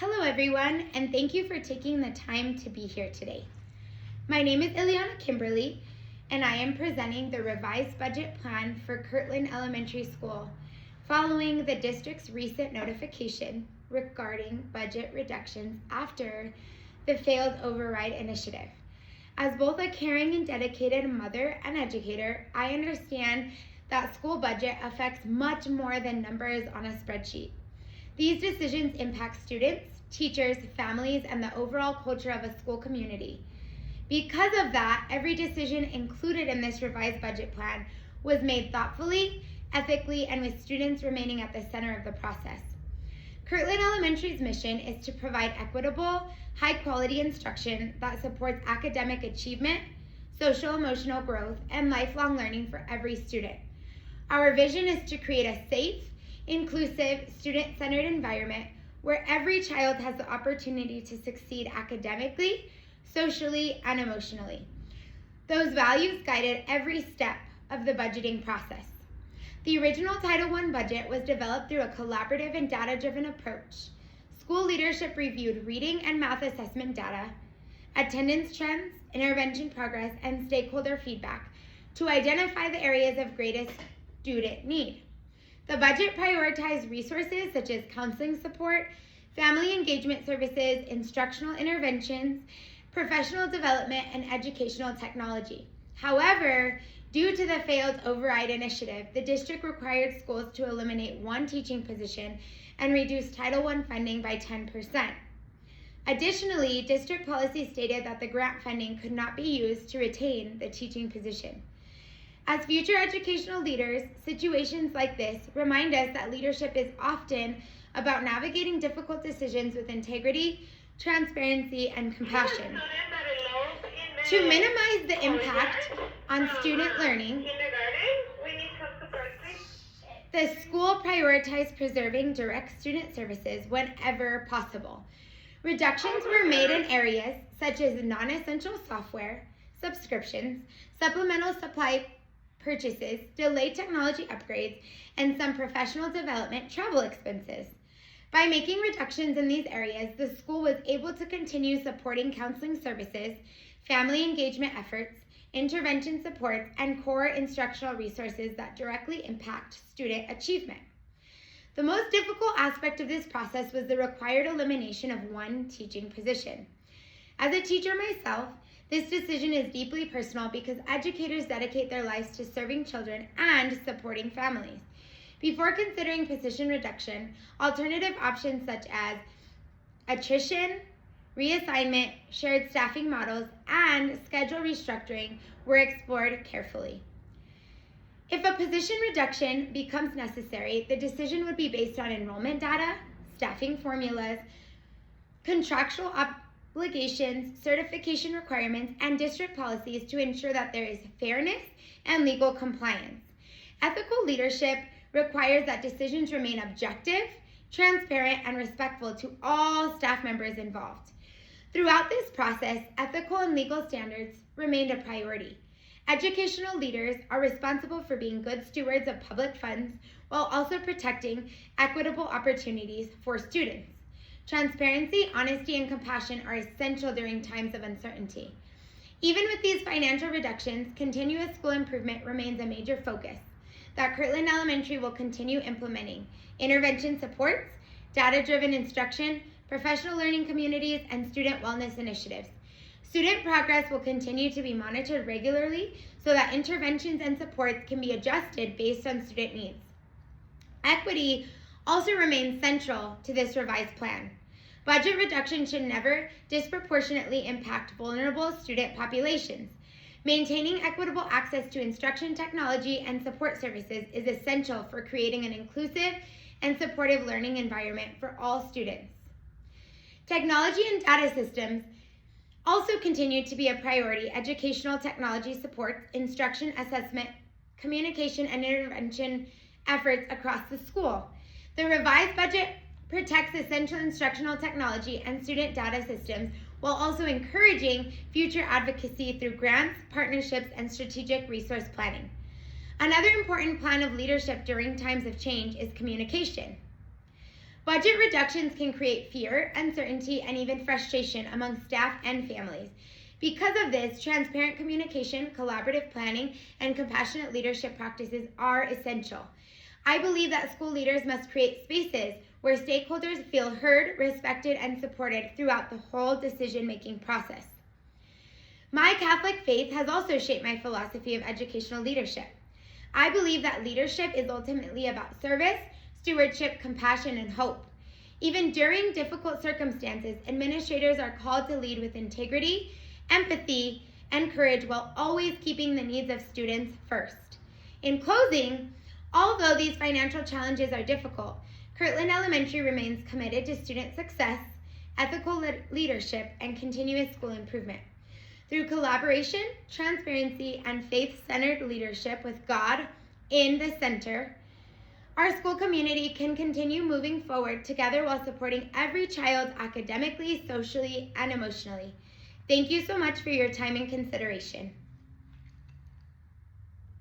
Hello everyone, and thank you for taking the time to be here today. My name is Ileana Kimberly, and I am presenting the revised budget plan for Kirtland Elementary School following the district's recent notification regarding budget reductions after the failed override initiative. As both a caring and dedicated mother and educator, I understand that school budget affects much more than numbers on a spreadsheet. These decisions impact students, teachers, families, and the overall culture of a school community. Because of that, every decision included in this revised budget plan was made thoughtfully, ethically, and with students remaining at the center of the process. Kirtland Elementary's mission is to provide equitable, high-quality instruction that supports academic achievement, social-emotional growth, and lifelong learning for every student. Our vision is to create a safe, inclusive, student-centered environment where every child has the opportunity to succeed academically, socially, and emotionally. Those values guided every step of the budgeting process. The original Title I budget was developed through a collaborative and data-driven approach. School leadership reviewed reading and math assessment data, attendance trends, intervention progress, and stakeholder feedback to identify the areas of greatest student need. The budget prioritized resources such as counseling support, family engagement services, instructional interventions, professional development, and educational technology. However, due to the failed override initiative, the district required schools to eliminate one teaching position and reduce Title I funding by 10%. Additionally, district policy stated that the grant funding could not be used to retain the teaching position. As future educational leaders, situations like this remind us that leadership is often about navigating difficult decisions with integrity, transparency, and compassion. To minimize the impact on student learning, the school prioritized preserving direct student services whenever possible. Reductions were made in areas such as non-essential software, subscriptions, supplemental supply purchases, delayed technology upgrades, and some professional development travel expenses. By making reductions in these areas, the school was able to continue supporting counseling services, family engagement efforts, intervention supports, and core instructional resources that directly impact student achievement. The most difficult aspect of this process was the required elimination of one teaching position. As a teacher myself, this decision is deeply personal because educators dedicate their lives to serving children and supporting families. Before considering position reduction, alternative options such as attrition, reassignment, shared staffing models, and schedule restructuring were explored carefully. If a position reduction becomes necessary, the decision would be based on enrollment data, staffing formulas, contractual obligations, certification requirements, and district policies to ensure that there is fairness and legal compliance. Ethical leadership requires that decisions remain objective, transparent, and respectful to all staff members involved. Throughout this process, ethical and legal standards remained a priority. Educational leaders are responsible for being good stewards of public funds while also protecting equitable opportunities for students. Transparency, honesty, and compassion are essential during times of uncertainty. Even with these financial reductions, continuous school improvement remains a major focus that Kirtland Elementary will continue implementing intervention supports, data-driven instruction, professional learning communities, and student wellness initiatives. Student progress will continue to be monitored regularly so that interventions and supports can be adjusted based on student needs. Equity also remains central to this revised plan. Budget reduction should never disproportionately impact vulnerable student populations. Maintaining equitable access to instruction technology and support services is essential for creating an inclusive and supportive learning environment for all students. Technology and data systems also continue to be a priority. Educational technology supports instruction, assessment, communication, and intervention efforts across the school. The revised budget protects essential instructional technology and student data systems while also encouraging future advocacy through grants, partnerships, and strategic resource planning. Another important plan of leadership during times of change is communication. Budget reductions can create fear, uncertainty, and even frustration among staff and families. Because of this, transparent communication, collaborative planning, and compassionate leadership practices are essential. I believe that school leaders must create spaces where stakeholders feel heard, respected, and supported throughout the whole decision-making process. My Catholic faith has also shaped my philosophy of educational leadership. I believe that leadership is ultimately about service, stewardship, compassion, and hope. Even during difficult circumstances, administrators are called to lead with integrity, empathy, and courage while always keeping the needs of students first. In closing, although these financial challenges are difficult, Kirtland Elementary remains committed to student success, ethical leadership, and continuous school improvement. Through collaboration, transparency, and faith-centered leadership with God in the center, our school community can continue moving forward together while supporting every child academically, socially, and emotionally. Thank you so much for your time and consideration.